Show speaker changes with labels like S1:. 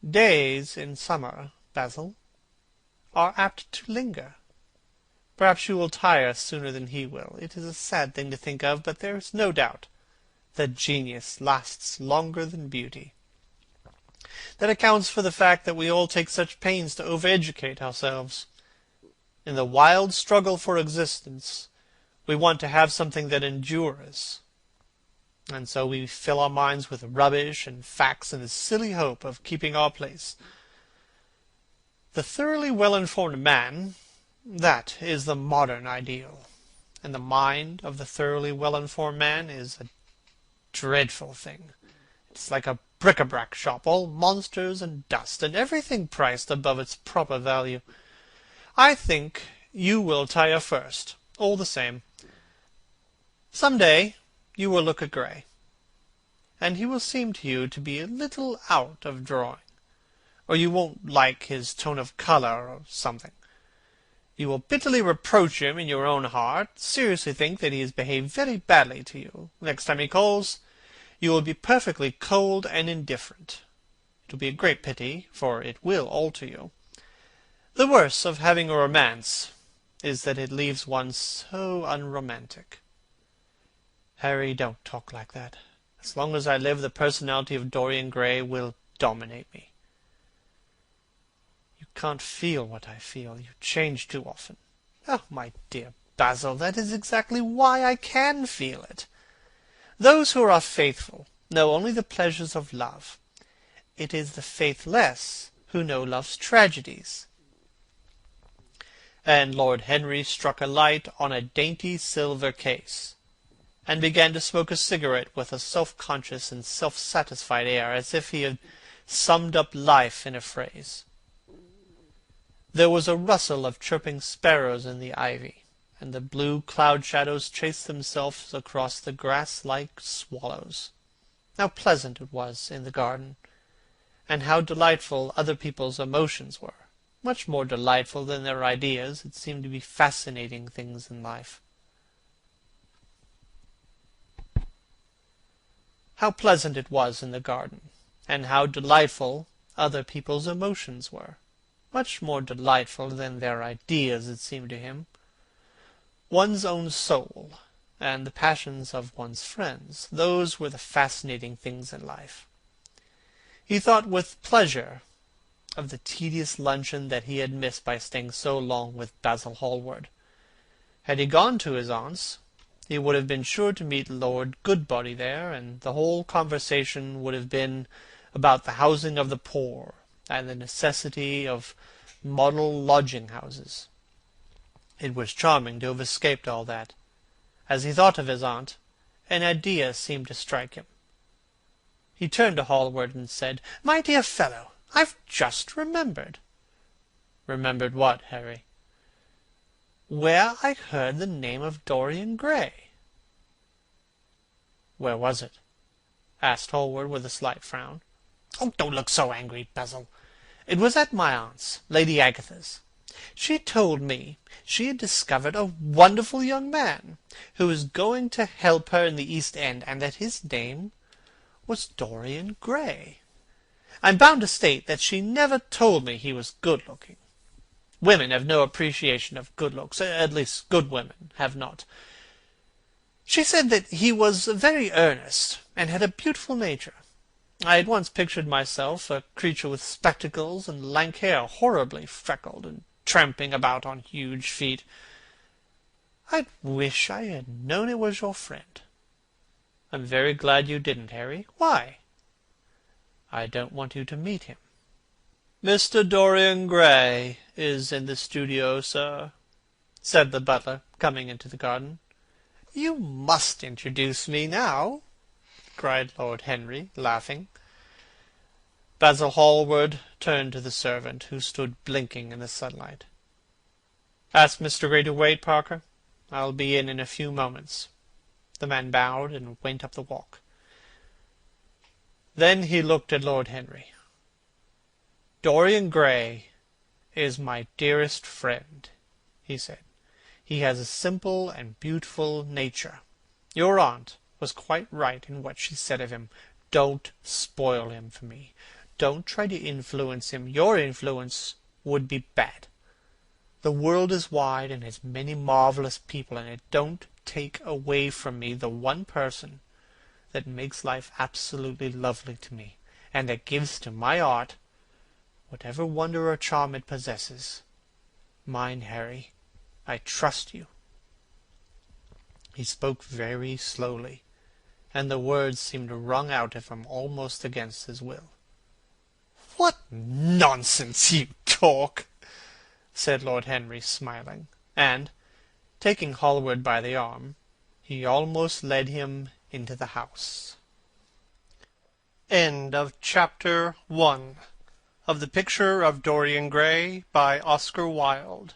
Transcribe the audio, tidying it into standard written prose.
S1: Days in summer, Basil, are apt to linger. Perhaps you will tire sooner than he will. It is a sad thing to think of, but there is no doubt that genius lasts longer than beauty. That accounts for the fact that we all take such pains to over-educate ourselves. In the wild struggle for existence, we want to have something that endures, and so we fill our minds with rubbish and facts in the silly hope of keeping our place. The thoroughly well-informed man, that is the modern ideal, and the mind of the thoroughly well-informed man is a dreadful thing. It's like a bric-a-brac shop, all monsters and dust, and everything priced above its proper value. I think you will tire first, all the same. Some day you will look at Gray, and he will seem to you to be a little out of drawing, or you won't like his tone of colour or something. You will bitterly reproach him in your own heart, seriously think that he has behaved very badly to you. Next time he calls, you will be perfectly cold and indifferent. It will be a great pity, for it will alter you. The worst of having a romance is that it leaves one so unromantic. Harry, don't talk like that. As long as I live, the personality of Dorian Gray will dominate me. You can't feel what I feel. You change too often. Oh, my dear Basil, that is exactly why I can feel it. Those who are faithful know only the pleasures of love. It is the faithless who know love's tragedies. And Lord Henry struck a light on a dainty silver case, and began to smoke a cigarette with a self-conscious and self-satisfied air, as if he had summed up life in a phrase. There was a rustle of chirping sparrows in the ivy, and the blue cloud-shadows chased themselves across the grass like swallows. How pleasant it was in the garden, and how delightful other people's emotions were. Much more delightful than their ideas. It seemed to be fascinating things in life. How pleasant it was in the garden, and how delightful other people's emotions were. Much more delightful than their ideas, it seemed to him. One's own soul, and the passions of one's friends, those were the fascinating things in life. He thought with pleasure of the tedious luncheon that he had missed by staying so long with Basil Hallward. Had he gone to his aunt's, he would have been sure to meet Lord Goodbody there, and the whole conversation would have been about the housing of the poor, and the necessity of model lodging-houses. It was charming to have escaped all that. As he thought of his aunt, an idea seemed to strike him. He turned to Hallward and said, "My dear fellow, I've just remembered." "Remembered what, Harry?" "Where I heard the name of Dorian Gray." "Where was it?" asked Hallward with a slight frown. "Oh, don't look so angry, Basil. It was at my aunt's, Lady Agatha's. She told me she had discovered a wonderful young man who was going to help her in the East End, and that his name was Dorian Gray. I'm bound to state that she never told me he was good-looking. Women have no appreciation of good looks, at least good women have not. She said that he was very earnest, and had a beautiful nature. I had once pictured myself a creature with spectacles and lank hair, horribly freckled, and tramping about on huge feet. I wish I had known it was your friend." "I'm very glad you didn't, Harry. Why?" "I don't want you to meet him." "Mr. Dorian Gray is in the studio, sir," said the butler, coming into the garden. "You must introduce me now," cried Lord Henry, laughing. Basil Hallward turned to the servant, who stood blinking in the sunlight. "Ask Mr. Gray to wait, Parker. I'll be in a few moments." The man bowed and went up the walk. Then he looked at Lord Henry. "Dorian Gray is my dearest friend," he said. "He has a simple and beautiful nature. Your aunt was quite right in what she said of him. Don't spoil him for me. don't try to influence him. Your influence would be bad. The world is wide and has many marvelous people in it. Don't take away from me the one person that makes life absolutely lovely to me, and that gives to my art whatever wonder or charm it possesses. Mine, Harry, I trust you." He spoke very slowly, and the words seemed wrung out of him almost against his will. "What nonsense you talk!" said Lord Henry, smiling, and, taking Hallward by the arm, he almost led him into the house.
S2: End of Chapter 1 of The Picture of Dorian Gray by Oscar Wilde.